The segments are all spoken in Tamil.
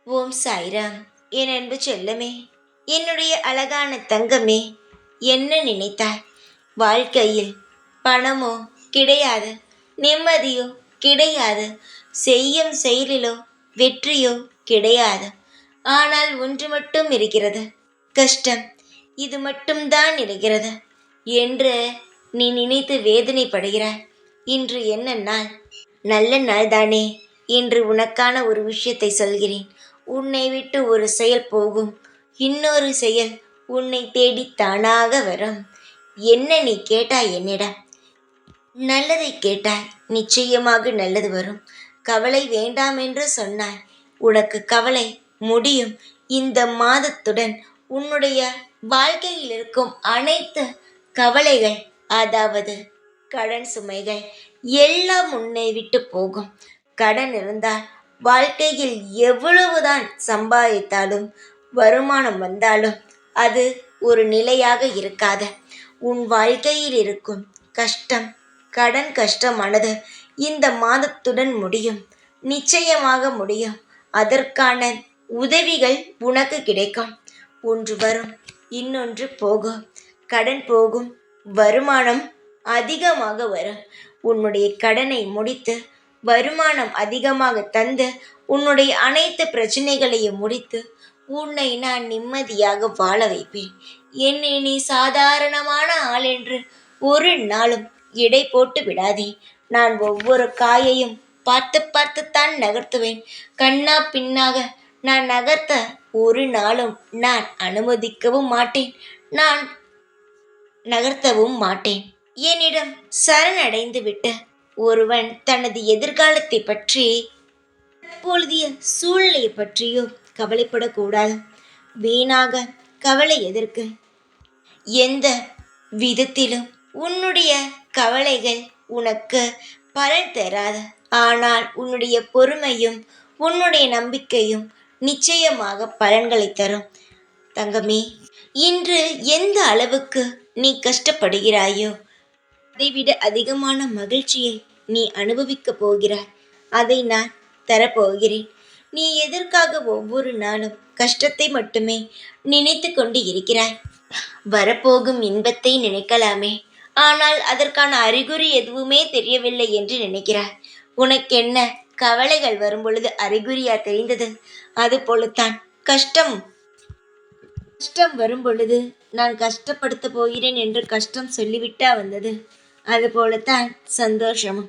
ஓம் சாய்ராம். என் அன்பு செல்லமே, என்னுடைய அழகான தங்கமே, என்ன நினைத்தாய்? வாழ்க்கையில் பணமோ கிடையாது, நிம்மதியோ கிடையாது, செய்யும் செயலிலோ வெற்றியோ கிடையாது. ஆனால் ஒன்று மட்டும் இருக்கிறது, கஷ்டம். இது மட்டும்தான் இருக்கிறது என்று நீ நினைத்து வேதனைப்படுகிறாய். இன்று என்ன நாள்? நல்ல நாள் தானே. இன்று உனக்கான ஒரு விஷயத்தை சொல்கிறேன். உன்னை விட்டு ஒரு செயல் போகும், இன்னொரு செயல் உன்னை தேடி தானாக வரும். என்ன நீ கேட்டாய் என்னிடம்? நல்லதை கேட்டாய், நிச்சயமாக நல்லது வரும். கவலை வேண்டாம் என்று சொன்னாய். உனக்கு கவலை முடியும். இந்த மாதத்துடன் உன்னுடைய வாழ்க்கையில் இருக்கும் அனைத்து கவலைகள், அதாவது கடன் சுமைகள் எல்லாம் உன்னை விட்டு போகும். கடன் இருந்தால் வாழ்க்கையில் எவ்வளவுதான் சம்பாதித்தாலும் வருமானம் வந்தாலும் அது ஒரு நிலையாக இருக்காது. உன் வாழ்க்கையில் இருக்கும் கஷ்டம், கடன் கஷ்டமானது இந்த மாதத்துடன் முடியும். நிச்சயமாக முடியும். அதற்கான உதவிகள் உனக்கு கிடைக்கும். ஒன்று வரும், இன்னொன்று போகும். கடன் போகும், வருமானம் அதிகமாக வரும். உன்னுடைய கடனை முடித்து வருமானம் அதிகமாக தந்து உன்னுடைய அனைத்து பிரச்சனைகளையும் முடித்து உன்னை நான் நிம்மதியாக வாழ வைப்பேன். என்னை நீ சாதாரணமான ஆள் என்று ஒரு நாளும் எடை போட்டு விடாதே. நான் ஒவ்வொரு காயையும் பார்த்து பார்த்துத்தான் நகர்த்துவேன். கண்ணா பின்னாக நான் நகர்த்த ஒரு நாளும் நான் அனுமதிக்கவும் மாட்டேன். நான் நகர்த்தவும் மாட்டேன். என்னிடம் சரணடைந்து விட்ட ஒருவன் தனது எதிர்காலத்தை பற்றி, தற்பொழுதைய சூழ்நிலையை பற்றியோ கவலைப்படக்கூடாது. வீணாக கவலை எதற்கு? எந்த விதத்திலும் உன்னுடைய கவலைகள் உனக்கு பலன் தராது. ஆனால் உன்னுடைய பொறுமையும் உன்னுடைய நம்பிக்கையும் நிச்சயமாக பலன்களை தரும். தங்கமே, இன்று எந்த அளவுக்கு நீ கஷ்டப்படுகிறாயோ அதைவிட அதிகமான மகிழ்ச்சியை நீ அனுபவிக்கப் போகிறாய். அதை நான் தரப்போகிறேன். நீ எதற்காக ஒவ்வொரு நாளும் கஷ்டத்தை மட்டுமே நினைத்து கொண்டு இருக்கிறாய்? வரப்போகும் இன்பத்தை நினைக்கலாமே, ஆனால் அதற்கான அறிகுறி எதுவுமே தெரியவில்லை என்று நினைக்கிறாய். உனக்கென்ன கவலைகள் வரும்பொழுது அறிகுறியா தெரிந்தது? அதுபோலத்தான் கஷ்டம் வரும் பொழுது நான் கஷ்டப்படுத்த போகிறேன் என்று கஷ்டம் சொல்லிவிட்டா வந்தது. அதுபோலத்தான் சந்தோஷமும்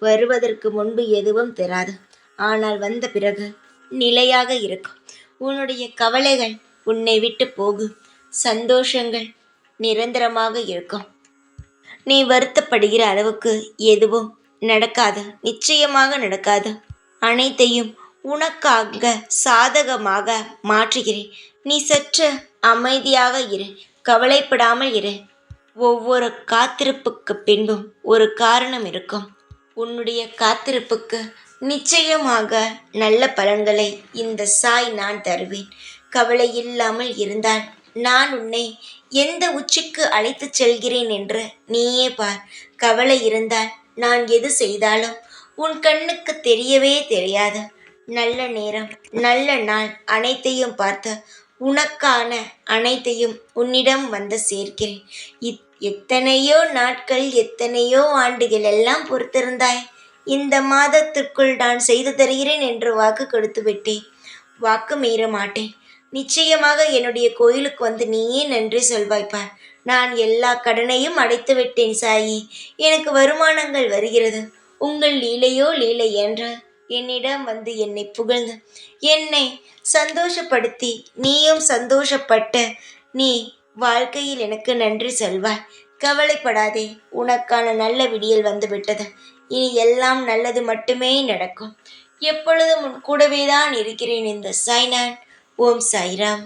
வருவதற்கு முன்பு எதுவும் தராது, ஆனால் வந்த பிறகு நிலையாக இருக்கும். உன்னுடைய கவலைகள் உன்னை விட்டு போகும். சந்தோஷங்கள் நிரந்தரமாக இருக்கும். நீ வருத்தப்படுகிற அளவுக்கு எதுவும் நடக்காது, நிச்சயமாக நடக்காது. அனைத்தையும் உனக்காக சாதகமாக மாற்றுகிறேன். நீ சற்று அமைதியாக இரு, கவலைப்படாமல் இரு. ஒவ்வொரு காத்திருப்புக்கு பின்பும் ஒரு காரணம் இருக்கும். உன்னுடைய காத்திருப்புக்கு நிச்சயமாக நல்ல பலன்களை இந்த சாய் நான் தருவேன். கவலை இல்லாமல் இருந்தால் நான் உன்னை எந்த உச்சிக்கு அழைத்து செல்கிறேன் என்று நீயே பார். கவலை இருந்தால் நான் எது செய்தாலும் உன் கண்ணுக்கு தெரியவே தெரியாது. நல்ல நேரம், நல்ல நாள் அனைத்தையும் பார்த்து உனக்கான அனைத்தையும் உன்னிடம் வந்து சேர்க்கிறேன். எத்தனையோ நாட்கள், எத்தனையோ ஆண்டுகள் எல்லாம் பொறுத்திருந்தாய். இந்த மாதத்திற்குள் நான் செய்து தருகிறேன் என்று வாக்கு கொடுத்து விட்டேன். வாக்கு மீற மாட்டேன். நிச்சயமாக என்னுடைய கோயிலுக்கு வந்து நீயே நன்றி சொல்வாய்ப்பார். நான் எல்லா கடனையும் அடைத்து விட்டேன் சாயி. எனக்கு வருமானங்கள் வருகிறது. உங்கள் லீலையோ லீலை என்று என்னிடம் வந்து என்னை புகழ்ந்து என்னை சந்தோஷப்படுத்தி நீயும் சந்தோஷப்பட்டு நீ வாழ்க்கையில் எனக்கு நன்றி சொல்வாய். கவலைப்படாதே, உனக்கான நல்ல விடியல் வந்துவிட்டது. இனி எல்லாம் நல்லது மட்டுமே நடக்கும். எப்பொழுதும் உன் கூடவே தான் இருக்கிறேன் இந்த சாய்நான். ஓம் சாய்ராம்.